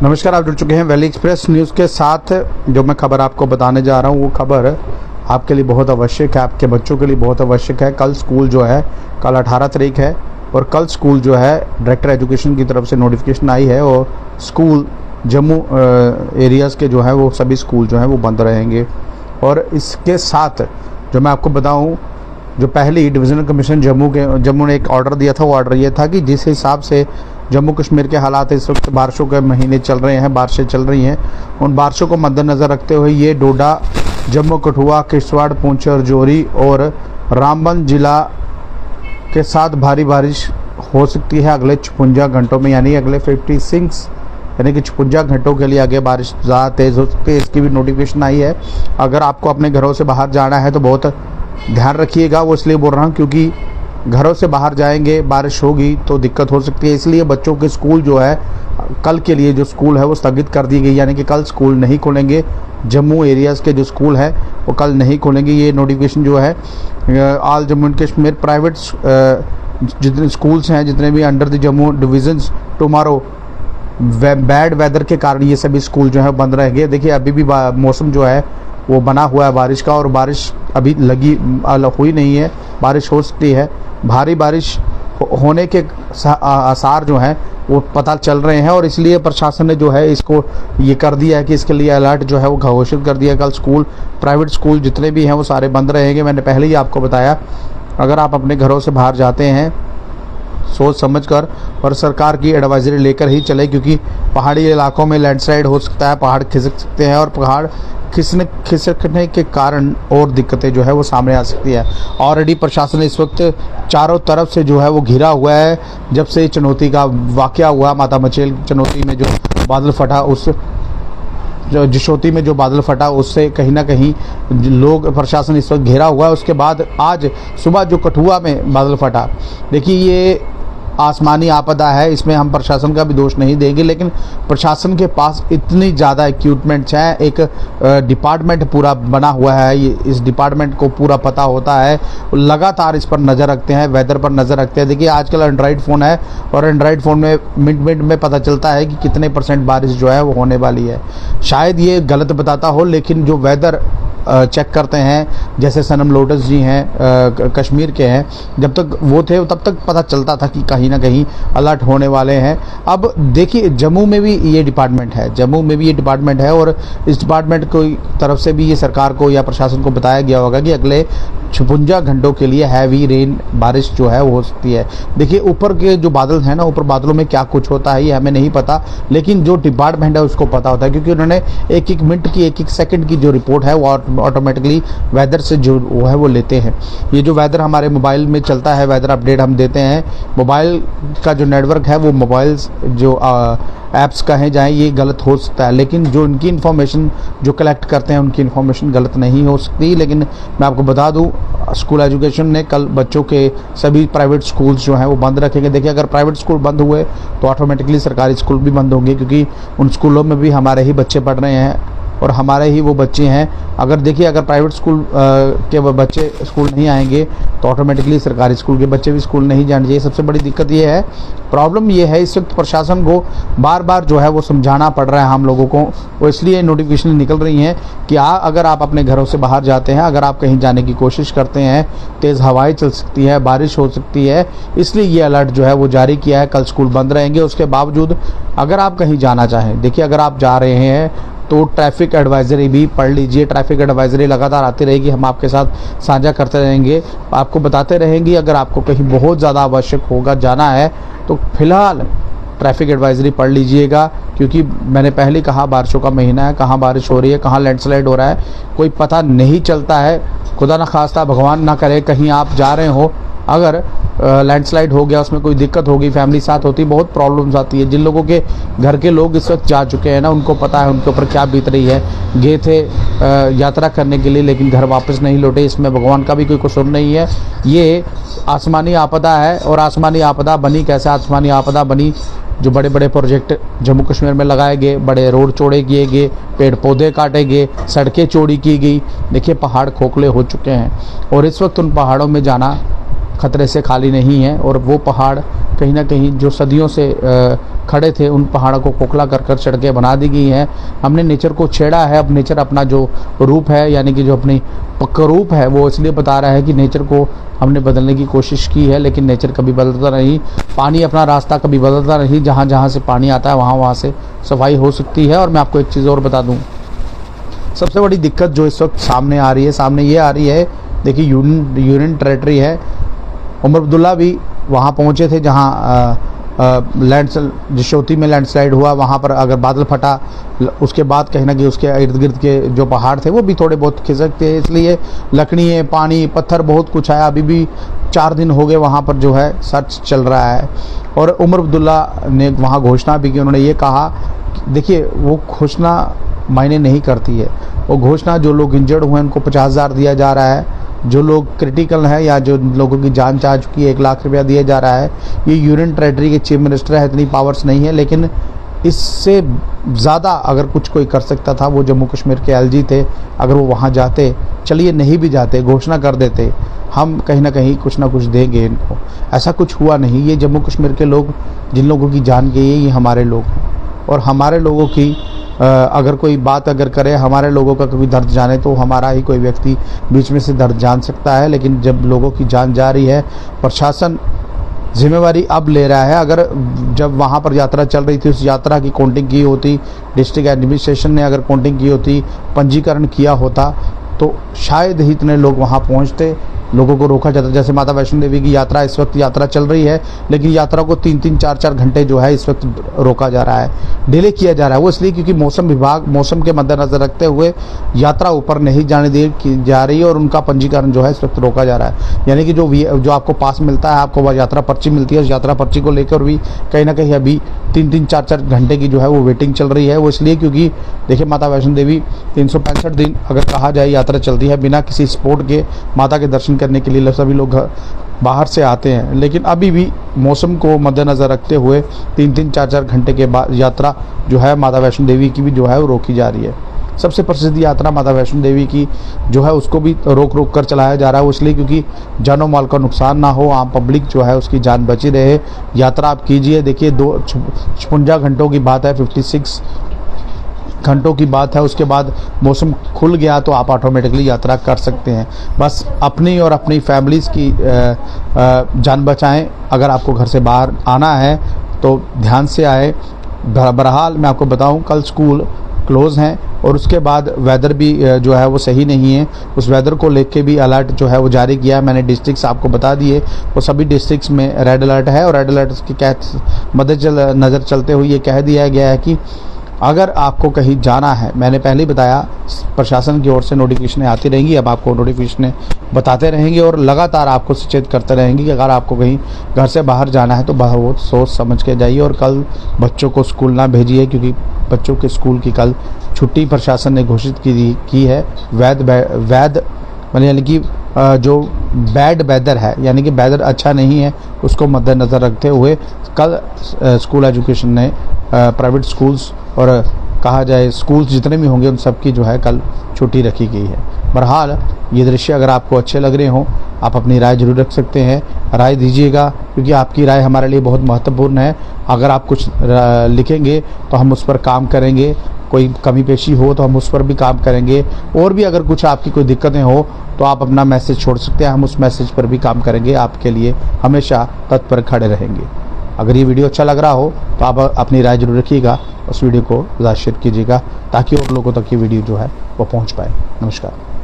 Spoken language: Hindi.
नमस्कार, आप जुड़ चुके हैं वैली एक्सप्रेस न्यूज़ के साथ। जो मैं खबर आपको बताने जा रहा हूं वो खबर आपके लिए बहुत आवश्यक है, आपके बच्चों के लिए बहुत आवश्यक है। कल स्कूल जो है, कल 18 तारीख है और कल स्कूल जो है डायरेक्टर एजुकेशन की तरफ से नोटिफिकेशन आई है और स्कूल जम्मू एरियाज़ के जो है वो सभी स्कूल जो हैं वो बंद रहेंगे। और इसके साथ जो मैं आपको बताऊँ, जो पहली डिवीज़नल कमीशन जम्मू ने एक ऑर्डर दिया था, वो ऑर्डर ये था कि जिस हिसाब से जम्मू कश्मीर के हालात इस वक्त बारिशों के महीने चल रहे हैं, बारिशें चल रही हैं, उन बारिशों को मद्देनज़र रखते हुए ये डोडा, जम्मू कठुआ, किश्तवाड़, पुंछ, राजौरी और रामबन ज़िला के साथ भारी बारिश हो सकती है अगले 56 घंटों में, यानी अगले 56 यानी कि 56 घंटों के लिए आगे बारिश ज़्यादा तेज़ हो सकती है। इसकी भी नोटिफिकेशन आई है। अगर आपको अपने घरों से बाहर जाना है तो बहुत ध्यान रखिएगा। वो इसलिए बोल रहा हूँ क्योंकि घरों से बाहर जाएंगे, बारिश होगी तो दिक्कत हो सकती है। इसलिए बच्चों के स्कूल जो है कल के लिए जो स्कूल है वो स्थगित कर दी गई, यानी कि कल स्कूल नहीं खोलेंगे। जम्मू एरियाज़ के जो स्कूल है वो कल नहीं खोलेंगे। ये नोटिफिकेशन जो है all Jammu and Kashmir private जितने स्कूल्स हैं, जितने भी under the Jammu divisions, tomorrow bad weather के कारण ये सभी स्कूल जो है बंद रहेंगे। देखिए अभी भी मौसम जो है वो बना हुआ है बारिश का, और बारिश अभी हुई नहीं है। बारिश हो सकती है, भारी बारिश होने के आसार जो हैं वो पता चल रहे हैं, और इसलिए प्रशासन ने जो है इसको ये कर दिया है कि इसके लिए अलर्ट जो है वो घोषित कर दिया है। कल स्कूल, प्राइवेट स्कूल जितने भी हैं वो सारे बंद रहेंगे। मैंने पहले ही आपको बताया, अगर आप अपने घरों से बाहर जाते हैं सोच समझकर और सरकार की एडवाइजरी लेकर ही चले, क्योंकि पहाड़ी इलाकों में लैंडस्लाइड हो सकता है, पहाड़ खिसक सकते हैं, और पहाड़ खिसकने के कारण और दिक्कतें जो है वो सामने आ सकती है। ऑलरेडी प्रशासन इस वक्त चारों तरफ से जो है वो घिरा हुआ है। जब से चुनौती का वाकया हुआ, माता मचेल चुनौती में जो बादल फटा, उस जिशोती में जो बादल फटा, उससे कहीं ना कहीं लोग, प्रशासन इस वक्त घेरा हुआ है। उसके बाद आज सुबह जो कठुआ में बादल फटा, देखिए ये आसमानी आपदा है, इसमें हम प्रशासन का भी दोष नहीं देंगे, लेकिन प्रशासन के पास इतनी ज़्यादा इक्विपमेंट्स हैं, एक डिपार्टमेंट पूरा बना हुआ है, ये इस डिपार्टमेंट को पूरा पता होता है, लगातार इस पर नज़र रखते हैं, वेदर पर नज़र रखते हैं। देखिए आजकल एंड्रॉयड फ़ोन है और एंड्रॉयड फ़ोन में मिनट में पता चलता है कि कितने % बारिश जो है वो होने वाली है। शायद ये गलत बताता हो, लेकिन जो वेदर चेक करते हैं, जैसे सनम लोटस जी हैं कश्मीर के हैं, जब तक वो थे तब तक पता चलता था कि कहीं ना कहीं अलर्ट होने वाले हैं। अब देखिए जम्मू में भी ये डिपार्टमेंट है, और इस डिपार्टमेंट को तरफ से भी ये सरकार को या प्रशासन को बताया गया होगा कि अगले 56 घंटों के लिए हैवी रेन, बारिश जो है वो हो सकती है। देखिए ऊपर के जो बादल हैं ना, ऊपर बादलों में क्या कुछ होता है ये हमें नहीं पता, लेकिन जो डिपार्टमेंट है उसको पता होता है, क्योंकि उन्होंने एक एक मिनट की, एक एक सेकंड की जो रिपोर्ट है वो ऑटोमेटिकली वेदर से जो वो है वो लेते हैं। ये जो वेदर हमारे मोबाइल में चलता है, वेदर अपडेट हम देते हैं, मोबाइल का जो नेटवर्क है वो मोबाइल्स जो ऐप्स कहें जाएँ, ये गलत हो सकता है, लेकिन जो उनकी इन्फॉर्मेशन जो कलेक्ट करते हैं उनकी इन्फॉर्मेशन गलत नहीं हो सकती। लेकिन मैं आपको बता दूं, स्कूल एजुकेशन ने कल बच्चों के सभी प्राइवेट स्कूल्स जो हैं वो बंद रखेंगे। देखिए अगर प्राइवेट स्कूल बंद हुए तो ऑटोमेटिकली सरकारी स्कूल भी बंद होंगे, क्योंकि उन स्कूलों में भी हमारे ही बच्चे पढ़ रहे हैं और हमारे ही वो बच्चे हैं। अगर देखिए अगर प्राइवेट स्कूल के बच्चे स्कूल नहीं आएंगे तो ऑटोमेटिकली सरकारी स्कूल के बच्चे भी स्कूल नहीं जाने चाहिए। सबसे बड़ी दिक्कत ये है, प्रॉब्लम ये है, इस वक्त प्रशासन को बार बार जो है वो समझाना पड़ रहा है हम लोगों को, वो इसलिए नोटिफिकेशन निकल रही हैं कि अगर आप अपने घरों से बाहर जाते हैं, अगर आप कहीं जाने की कोशिश करते हैं, तेज़ हवाएं चल सकती है, बारिश हो सकती है, इसलिए ये अलर्ट जो है वो जारी किया है। कल स्कूल बंद रहेंगे। उसके बावजूद अगर आप कहीं जाना चाहें, देखिए अगर आप जा रहे हैं तो ट्रैफिक एडवाइजरी भी पढ़ लीजिए। ट्रैफिक एडवाइजरी लगातार आती रहेगी, हम आपके साथ साझा करते रहेंगे, आपको बताते रहेंगे। अगर आपको कहीं बहुत ज़्यादा आवश्यक होगा, जाना है, तो फिलहाल ट्रैफिक एडवाइजरी पढ़ लीजिएगा, क्योंकि मैंने पहले कहा बारिशों का महीना है, कहाँ बारिश हो रही है, कहाँ लैंडस्लाइड हो रहा है, कोई पता नहीं चलता है। खुदा न खास्ता, भगवान ना करे, कहीं आप जा रहे हो, अगर लैंडस्लाइड हो गया, उसमें कोई दिक्कत होगी, फैमिली साथ होती, बहुत प्रॉब्लम्स आती है। जिन लोगों के घर के लोग इस वक्त जा चुके हैं ना, उनको पता है उनके ऊपर क्या बीत रही है। गए थे यात्रा करने के लिए, लेकिन घर वापस नहीं लौटे, इसमें भगवान का भी कोई कसूर नहीं है। ये आसमानी आपदा है। और आसमानी आपदा बनी कैसे? आसमानी आपदा बनी जो बड़े बड़े प्रोजेक्ट जम्मू कश्मीर में लगाए गए, बड़े रोड चौड़े किए गए, पेड़ पौधे काटे गए, सड़कें चौड़ी की गई। देखिए पहाड़ खोखले हो चुके हैं और इस वक्त उन पहाड़ों में जाना खतरे से खाली नहीं है। और वो पहाड़ कहीं ना कहीं जो सदियों से खड़े थे उन पहाड़ों को खोखला कर कर सड़कें बना दी गई हैं। हमने नेचर को छेड़ा है। अब नेचर अपना जो रूप है यानी कि जो अपनी पक्का रूप है वो इसलिए बता रहा है कि नेचर को हमने बदलने की कोशिश की है, लेकिन नेचर कभी बदलता नहीं। पानी अपना रास्ता कभी बदलता नहीं। जहाँ जहाँ से पानी आता है वहाँ से सफाई हो सकती है। और मैं आपको एक चीज़ और बता दूँ, सबसे बड़ी दिक्कत जो इस वक्त सामने आ रही है, सामने ये आ रही है, देखिए यूनियन टेरेटरी है। उमर अब्दुल्ला भी वहाँ पहुँचे थे जहाँ जिशोती में लैंडस्लाइड हुआ। वहाँ पर अगर बादल फटा उसके बाद कहीं ना कहीं उसके इर्द गिर्द के जो पहाड़ थे वो भी थोड़े बहुत खिसक थे, इसलिए लकड़ियाँ, पानी, पत्थर बहुत कुछ आया। अभी भी 4 दिन हो गए वहाँ पर जो है सर्च चल रहा है। और उमर अब्दुल्ला ने वहाँ घोषणा भी की। उन्होंने ये कहा, देखिए वो घोषणा मायने नहीं करती है। वो घोषणा, जो लोग इंजर्ड हुए उनको 50,000 दिया जा रहा है, जो लोग क्रिटिकल है या जो लोगों की जान जा चुकी है 1 लाख रुपया दिया जा रहा है। ये यूनियन टेरेटरी के चीफ मिनिस्टर है, इतनी पावर्स नहीं है, लेकिन इससे ज़्यादा अगर कुछ कोई कर सकता था वो जम्मू कश्मीर के एलजी थे। अगर वो वहाँ जाते, चलिए नहीं भी जाते, घोषणा कर देते हम कहीं ना कहीं कुछ ना कुछ देंगे इनको, ऐसा कुछ हुआ नहीं। ये जम्मू कश्मीर के लोग, जिन लोगों की जान गई है, ये हमारे लोग हैं। और हमारे लोगों की अगर कोई बात अगर करे, हमारे लोगों का कभी दर्द जाने, तो हमारा ही कोई व्यक्ति बीच में से दर्द जान सकता है। लेकिन जब लोगों की जान जा रही है, प्रशासन जिम्मेवारी अब ले रहा है। अगर जब वहाँ पर यात्रा चल रही थी, उस यात्रा की काउंटिंग की होती, डिस्ट्रिक्ट एडमिनिस्ट्रेशन ने अगर काउंटिंग की होती, पंजीकरण किया होता, तो शायद ही इतने लोग वहाँ पहुँचते, लोगों को रोका जाता। जैसे माता वैष्णो देवी की यात्रा, इस वक्त यात्रा चल रही है, लेकिन यात्रा को 3-3, 4-4 घंटे जो है इस वक्त रोका जा रहा है, डिले किया जा रहा है। वो इसलिए क्योंकि मौसम विभाग मौसम के मद्देनजर रखते हुए यात्रा ऊपर नहीं जाने दी जा रही है और उनका पंजीकरण जो है इस वक्त रोका जा रहा है। यानी कि जो आपको पास मिलता है, आपको वह यात्रा पर्ची मिलती है, उस यात्रा पर्ची को लेकर भी कहीं ना कहीं अभी 3-3, 4-4 घंटे की जो है वो वेटिंग चल रही है। वो इसलिए क्योंकि देखिए, माता वैष्णो देवी 365 दिन अगर कहा जाए यात्रा चलती है, बिना किसी स्पोर्ट के माता के दर्शन करने के लिए सभी लोग बाहर से आते हैं। लेकिन अभी भी मौसम को मद्देनज़र रखते हुए 3-3, 4-4 घंटे के बाद यात्रा जो है माता वैष्णो देवी की भी जो है वो रोकी जा रही है। सबसे प्रसिद्ध यात्रा माता वैष्णो देवी की जो है उसको भी रोक कर चलाया जा रहा है। वो इसलिए क्योंकि जानो माल का नुकसान ना हो, आम पब्लिक जो है उसकी जान बची रहे। यात्रा आप कीजिए, देखिए 56 घंटों की बात है, 56 घंटों की बात है। उसके बाद मौसम खुल गया तो आप ऑटोमेटिकली यात्रा कर सकते हैं। बस अपनी और अपनी फैमिलीज़ की जान बचाएं। अगर आपको घर से बाहर आना है तो ध्यान से आए। बहरहाल मैं आपको बताऊं, कल स्कूल क्लोज़ हैं और उसके बाद वेदर भी जो है वो सही नहीं है। उस वेदर को लेके भी अलर्ट जो है वो जारी किया है मैंने। डिस्ट्रिक्ट्स आपको बता दिए, वो सभी डिस्ट्रिक्ट्स में रेड अलर्ट है। और रेड अलर्ट के नज़र चलते हुए ये कह दिया गया है कि अगर आपको कहीं जाना है, मैंने पहले ही बताया, प्रशासन की ओर से नोटिफिकेशनें आती रहेंगी। अब आपको नोटिफिकेशनें बताते रहेंगे और लगातार आपको सचेत करते रहेंगे कि अगर आपको कहीं घर से बाहर जाना है तो बहुत सोच समझ के जाइए। और कल बच्चों को स्कूल ना भेजिए, क्योंकि बच्चों के स्कूल की कल छुट्टी प्रशासन ने घोषित की है। वैद यानी कि जो बैड वेदर है, यानी कि वेदर अच्छा नहीं है, उसको मद्देनज़र रखते हुए कल स्कूल एजुकेशन ने प्राइवेट स्कूल्स और कहा जाए स्कूल्स जितने भी होंगे उन सब की जो है कल छुट्टी रखी गई है। बहरहाल ये दृश्य अगर आपको अच्छे लग रहे हों, आप अपनी राय जरूर रख सकते हैं। राय दीजिएगा, क्योंकि आपकी राय हमारे लिए बहुत महत्वपूर्ण है। अगर आप कुछ लिखेंगे तो हम उस पर काम करेंगे। कोई कमी पेशी हो तो हम उस पर भी काम करेंगे। और भी अगर कुछ आपकी कोई दिक्कतें हो तो आप अपना मैसेज छोड़ सकते हैं, हम उस मैसेज पर भी काम करेंगे। आपके लिए हमेशा तत्पर खड़े रहेंगे। अगर ये वीडियो अच्छा लग रहा हो तो आप अपनी राय जरूर रखिएगा, उस वीडियो को ज़्यादा शेयर कीजिएगा ताकि और लोगों तक ये वीडियो जो है वो पहुंच पाए। नमस्कार।